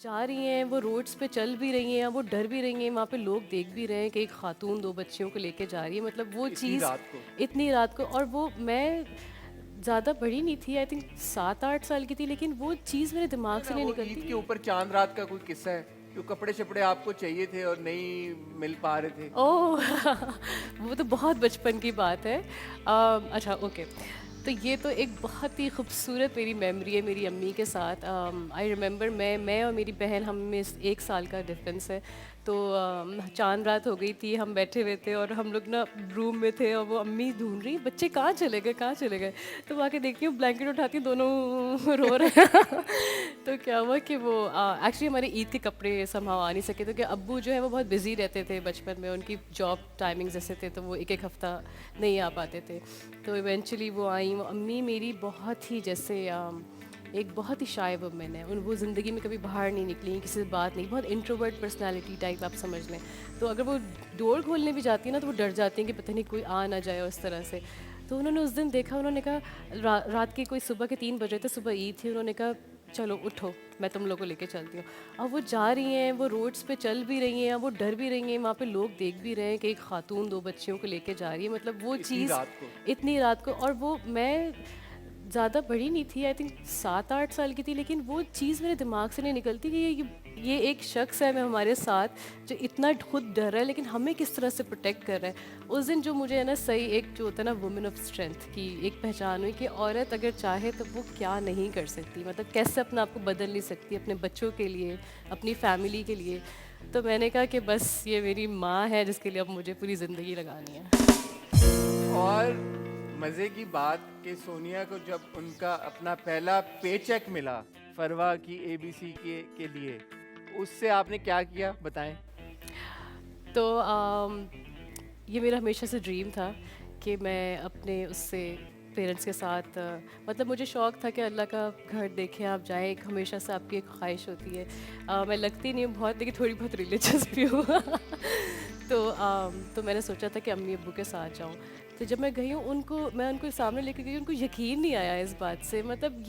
जा रही हैं, वो रोड्स पे चल भी रही हैं, वो डर भी रही हैं, वहाँ पे लोग देख भी रहे हैं कि एक खातून 2 बच्चियों को लेके जा रही है। मतलब वो इतनी चीज़ रात को। इतनी रात को, और वो मैं ज़्यादा बड़ी नहीं थी, आई थिंक 7-8 साल की थी, लेकिन वो चीज़ मेरे दिमाग है से ना, नहीं वो निकलती ईद के कि ऊपर चांद रात का कोई किस्सा है, जो कपड़े शपड़े आपको चाहिए थे और नहीं मिल पा रहे थे। ओह! वो तो बहुत बचपन की बात है। अच्छा, ओके। तो ये तो एक बहुत ही खूबसूरत मेरी मेमोरी है मेरी अम्मी के साथ। आई रिमेंबर मैं और मेरी बहन, हम में 1 साल का डिफरेंस है। तो चाँद रात हो गई थी, हम बैठे हुए थे और हम लोग ना रूम में थे और वो अम्मी ढूँढ रही, बच्चे कहाँ चले गए, कहाँ चले गए? तो वो आके देखती हूँ, ब्लैंकेट उठाती हूँ, दोनों रो रहे हैं। तो क्या हुआ कि वो एक्चुअली हमारे ईद के कपड़े समहाउ आ नहीं सके, तो क्या अब्बू जो है वो बहुत बिज़ी रहते थे बचपन में, उनकी जॉब टाइमिंग्स ऐसे थे, तो वो एक एक हफ़्ता नहीं आ पाते थे। तो इवेंचुअली वो आई। वो अम्मी मेरी बहुत ही जैसे एक बहुत ही शाय वुमन है, उन वो ज़िंदगी में कभी बाहर नहीं निकली, किसी से बात नहीं, बहुत इंट्रोवर्ट पर्सनालिटी टाइप आप समझ लें। तो अगर वो डोर खोलने भी जाती है ना, तो वो डर जाती हैं कि पता नहीं कोई आ ना जाए उस तरह से। तो उन्होंने उस दिन देखा, उन्होंने कहा रात के कोई सुबह के 3 बज रहे थे, सुबह ईद थी, उन्होंने कहा चलो उठो, मैं तुम लोग को लेके चलती हूँ। अब वो जा रही हैं, वो रोड्स पे चल भी रही हैं, वो डर भी रही हैं, वहाँ पे लोग देख भी रहे हैं कि एक खातून 2 बच्चियों को लेके जा रही है। मतलब वो इतनी चीज़ रात को। इतनी रात को, और वो मैं ज़्यादा बड़ी नहीं थी, आई थिंक 7-8 साल की थी, लेकिन वो चीज़ मेरे दिमाग से नहीं निकलती कि ये एक शख्स है मैं हमारे साथ, जो इतना खुद डर रहा है लेकिन हमें किस तरह से प्रोटेक्ट कर रहा है। उस दिन जो मुझे है ना, सही एक जो होता है ना वुमेन ऑफ स्ट्रेंथ की एक पहचान हुई कि औरत अगर चाहे तो वो क्या नहीं कर सकती, मतलब कैसे अपना आप को बदल नहीं सकती अपने बच्चों के लिए, अपनी फैमिली के लिए। तो मैंने कहा कि बस ये मेरी माँ है जिसके लिए अब मुझे पूरी ज़िंदगी लगानी है। और मजे की बात कि सोनिया को जब उनका अपना पहला पे चेक मिला फरवा की एबीसी के लिए, उससे आपने क्या किया बताएं। तो ये मेरा हमेशा से ड्रीम था कि मैं अपने उससे पेरेंट्स के साथ मतलब मुझे शौक़ था कि अल्लाह का घर देखें आप जाएं, एक हमेशा से आपकी एक ख्वाहिश होती है। मैं लगती नहीं हूँ बहुत, लेकिन थोड़ी बहुत रिलीजियस भी हूँ। तो मैंने सोचा था कि अम्मी अब्बू के साथ जाऊँ। तो जब मैं गई हूँ, मैं उनको सामने लेके गई, उनको यकीन नहीं आया इस बात से। मतलब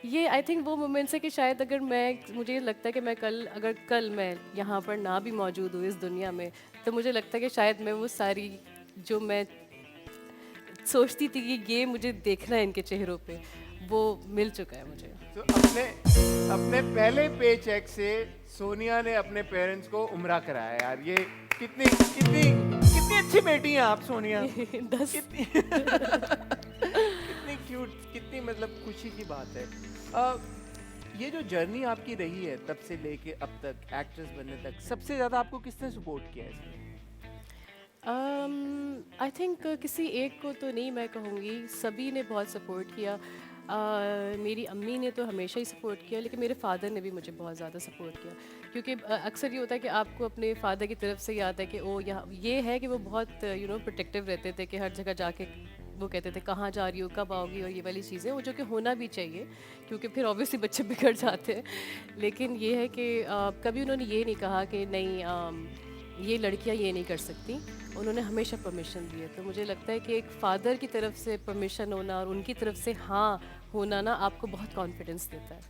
ये आई थिंक वो मोमेंट्स है कि शायद अगर मैं, मुझे ये लगता है कि अगर कल मैं यहाँ पर ना भी मौजूद हूँ इस दुनिया में, तो मुझे लगता है कि शायद मैं वो सारी जो मैं सोचती थी कि ये मुझे देखना है इनके चेहरों पे, वो मिल चुका है मुझे। तो अपने अपने पहले पे चेक से सोनिया ने अपने पेरेंट्स को उम्रा कराया यार। ये कितनी कितनी कितनी अच्छी बेटी हैं आप सोनिया। 10। कितनी कितनी क्यूट, कितनी मतलब खुशी की बात है। ये जो जर्नी आपकी रही है तब से लेके अब तक एक्ट्रेस बनने तक, सबसे ज्यादा आपको किसने सपोर्ट किया है इसमें? आई थिंक किसी एक को तो नहीं मैं कहूँगी, सभी ने बहुत सपोर्ट किया। मेरी अम्मी ने तो हमेशा ही सपोर्ट किया, लेकिन मेरे फ़ादर ने भी मुझे बहुत ज़्यादा सपोर्ट किया, क्योंकि अक्सर ये होता है कि आपको अपने फ़ादर की तरफ से याद है कि ओ यहाँ ये है कि वो बहुत प्रोटेक्टिव रहते थे, कि हर जगह जाके वो कहते थे कहाँ जा रही हो, कब आओगी, और ये वाली चीज़ें वो जो कि होना भी चाहिए, क्योंकि फिर ऑब्वियसली बच्चे बिगड़ जाते हैं। लेकिन ये है कि कभी उन्होंने ये नहीं कहा कि नहीं ये लड़कियां ये नहीं कर सकती। उन्होंने हमेशा परमिशन दी है। तो मुझे लगता है कि एक फ़ादर की तरफ से परमिशन होना और उनकी तरफ से हाँ होना ना, आपको बहुत कॉन्फिडेंस देता है।